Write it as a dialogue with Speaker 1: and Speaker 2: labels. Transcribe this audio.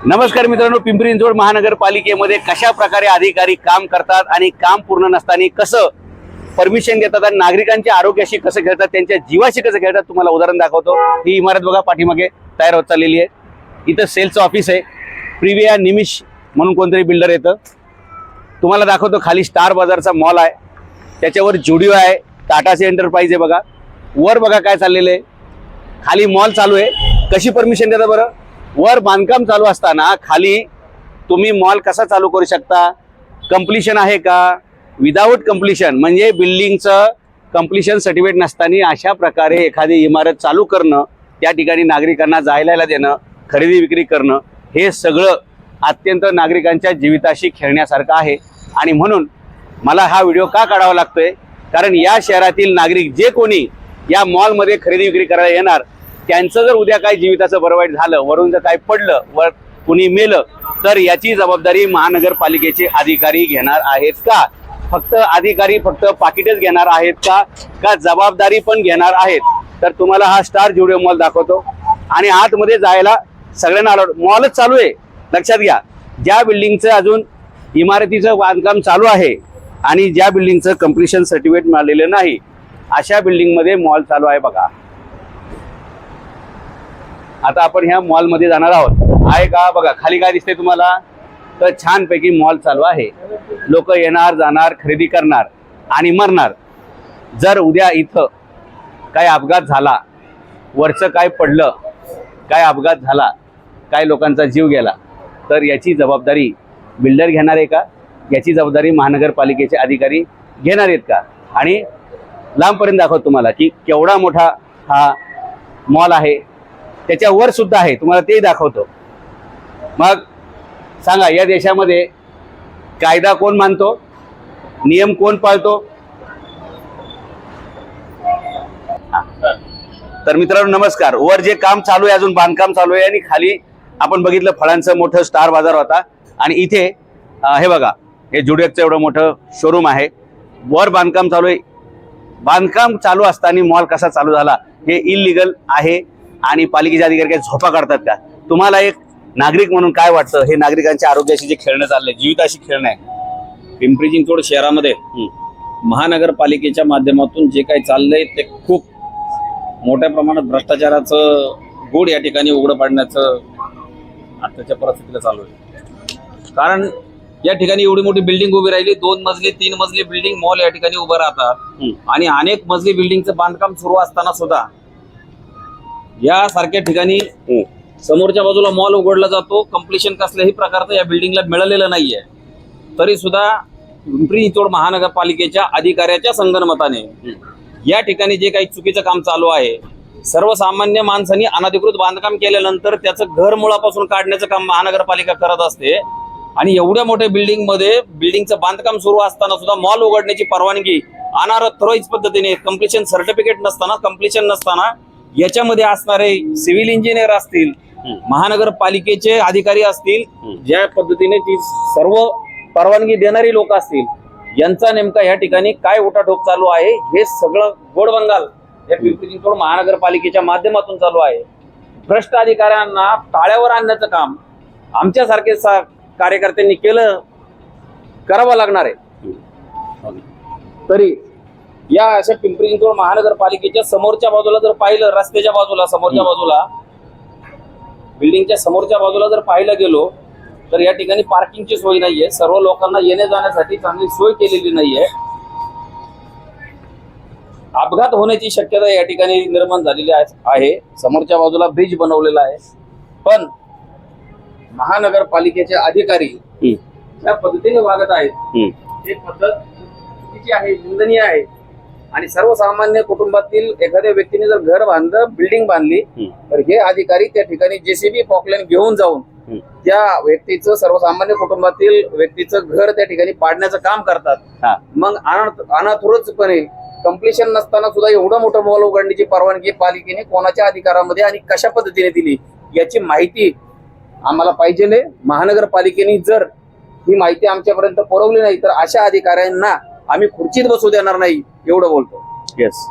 Speaker 1: नमस्कार मित्रांनो, पिंपरी चिंचवड महानगरपालिकेमध्ये कशा प्रकारे अधिकारी काम करतात आणि काम पूर्ण नसताना कसं परमिशन देतात आणि नागरिकांच्या आरोग्याशी कसं खेळतात, त्यांच्या जीवाशी कसं खेळतात तुम्हाला उदाहरण दाखवतो। ही इमारत बघा पाठीमागे तयार होत चाललेली आहे। इथं सेलचं ऑफिस आहे। प्रिविया निमिष म्हणून कोणतरी बिल्डर येतं। तुम्हाला दाखवतो खाली स्टार बाजारचा मॉल आहे, त्याच्यावर जुडिओ आहे, टाटाचे एंटरप्राइज आहे। बघा वर बघा काय चाललेलं आहे, खाली मॉल चालू आहे। कशी परमिशन देता बरं? वर बांधकाम चालू असताना खाली तुम्ही मॉल कसा चालू करू शकता? कंप्लीशन आहे का? विदाउट कंप्लीशन म्हणजे बिल्डिंगचं कंप्लीशन सर्टिफिकेट नसताना अशा प्रकारे एखादी इमारत चालू करणं, त्या ठिकाणी नागरिकांना जायला देणं, खरेदी विक्री करणं, हे सगळं अत्यंत नागरिकांच्या जीविताशी खेळण्यासारखं आहे। आणि म्हणून मला हा व्हिडिओ का काढावा लागतोय, कारण या शहरातील नागरिक जे कोणी या मॉलमध्ये खरेदी विक्री करायला येणार, त्यांचं जर उद्या काही जीविताचं बरं वाईट झालं, वरून जर काही पडलं, वर कुणी मेलं, तर याची जबाबदारी महानगरपालिकेचे अधिकारी घेणार आहेत का? फक्त अधिकारी फक्त पाकिटच घेणार आहेत का जबाबदारी पण घेणार आहेत? तर तुम्हाला हा स्टार जुडिओ मॉल दाखवतो आणि आतमध्ये जायला सगळ्यांना मॉलच चालू आहे। लक्षात घ्या, ज्या बिल्डिंगचं अजून इमारतीचं बांधकाम चालू आहे आणि ज्या बिल्डिंगचं कंप्लीशन सर्टिफिकेट मिळालेलं नाही, अशा बिल्डिंगमध्ये मॉल चालू आहे। बघा आता आपण ह्या मॉल मध्ये जाणार आहोत, आहे का? बघा खाली काय दिसतंय तुम्हाला? तर छानपैकी मॉल चालू आहे। लोक येणार जाणार, खरेदी करणार आणि मरणार। जर उद्या इथं काय अपघात झाला, वरचं काय पडलं, काय अपघात झाला, काय लोकांचा जीव गेला, तर याची जबाबदारी बिल्डर घेणार आहे का? याची जबाबदारी महानगरपालिकेचे अधिकारी घेणार आहेत का? आणि लांबपर्यंत दाखवतो तुम्हाला की केवढा मोठा हा मॉल आहे, त्याच्या वर सुद्धा आहे, तुम्हाला तेही दाखवतो। मग सांगा, या देशामध्ये कायदा कोण मानतो? नियम कोण पाळतो? तर मित्रांनो नमस्कार। वर जे काम चालू आहे, अजून बांधकाम चालू आहे आणि खाली आपण बघितलं फळांचं मोठं स्टार बाजार होता आणि इथे हे बघा, हे जुडिओचं एवढं मोठं शोरूम आहे। वर बांधकाम चालू आहे। बांधकाम चालू असताना मॉल कसा चालू झाला हे इलिगल आहे आणि पालिकेचे अधिकारी काय झोपा काढतात का? तुम्हाला एक नागरिक म्हणून काय वाटतं? हे नागरिकांच्या आरोग्याशी जे खेळणं चाललंय, जीविताशी खेळणं आहे।
Speaker 2: पिंपरी चिंचवड शहरामध्ये महानगरपालिकेच्या माध्यमातून जे काही चाललंय ते खूप मोठ्या प्रमाणात भ्रष्टाचाराचं गूढ या ठिकाणी उघडं पाडण्याचं आताच्या परिस्थितीला चालू आहे। कारण या ठिकाणी एवढी मोठी बिल्डिंग उभी राहिली, 2 मजली 3 मजली बिल्डिंग मॉल या ठिकाणी उभं राहतात आणि अनेक मजली बिल्डिंगचं बांधकाम सुरू असताना सुद्धा या सारख्या ठिकाणी समोरच्या बाजूला मॉल उघडला जातो। कंप्लीशन कसल्याही प्रकारचं या बिल्डिंगला मिळालेलं नाहीये, तरी सुद्धा पिंपरी चिंचवड महानगरपालिकेच्या अधिकाऱ्याच्या संगनमताने या ठिकाणी जे काही चुकीचं काम चालू आहे, सर्वसामान्य माणसांनी अनधिकृत बांधकाम केल्यानंतर त्याचं घर मुळापासून काढण्याचं काम महानगरपालिका करत असते आणि एवढ्या मोठ्या बिल्डिंग मध्ये बिल्डिंगचं बांधकाम सुरू असताना सुद्धा मॉल उघडण्याची परवानगी अनधिकृत पद्धतीने, कंप्लीशन सर्टिफिकेट नसताना, कंप्लीशन नसताना याच्यामध्ये असणारे सिव्हिल इंजिनियर असतील, महानगरपालिकेचे अधिकारी असतील, ज्या पद्धतीने ती सर्व परवानगी देणारी लोक असतील, यांचा नेमका या ठिकाणी काय उठाठोक चालू आहे, हे सगळं गोडबंगाल या पिंपरी चिंचवड महानगरपालिकेच्या माध्यमातून चालू आहे। भ्रष्ट अधिकाऱ्यांना टाळ्यावर आणण्याचं काम आमच्यासारखे कार्यकर्त्यांनी करावं लागणार आहे। तरी या अशा पिंपरी चिंचवड महानगरपालिकेच्या समोरच्या बाजूला जर पाहिलं, रस्त्याच्या बाजूला, समोरच्या बाजूला, बिल्डिंगच्या समोरच्या बाजूला जर पाहायला गेलो तर या ठिकाणी पार्किंगची सोय नाहीये। सर्व लोकांना येण्या जाण्यासाठी चांगली सोय केलेली नाहीये। अपघात होण्याची शक्यता या ठिकाणी निर्माण झालेली आहे। समोरच्या बाजूला ब्रिज बनवलेला आहे, पण महानगरपालिकेचे अधिकारी ज्या पद्धतीने वागत आहेत, ही पद्धत चुकीची आहे, निंदनीय आहे। आणि सर्वसामान्य कुटुंबातील एखाद्या व्यक्तीने जर घर बांधलं, बिल्डिंग बांधली, तर हे अधिकारी त्या ठिकाणी जेसीबी पॉकलाईन घेऊन जाऊन त्या व्यक्तीचं, सर्वसामान्य कुटुंबातील व्यक्तीचं घर त्या ठिकाणी पाडण्याचं काम करतात। मग अनाथुरचपणे कंप्लीशन नसताना सुद्धा एवढं मोठं मॉल उघडण्याची परवानगी पालिकेने कोणाच्या अधिकारामध्ये आणि कशा पद्धतीने दिली, याची माहिती आम्हाला पाहिजे। महानगरपालिकेने जर ही माहिती आमच्यापर्यंत पुरवली नाही तर अशा अधिकाऱ्यांना आम्ही खुर्चीत बसू देणार नाही, एवढं बोलतो।
Speaker 1: येस।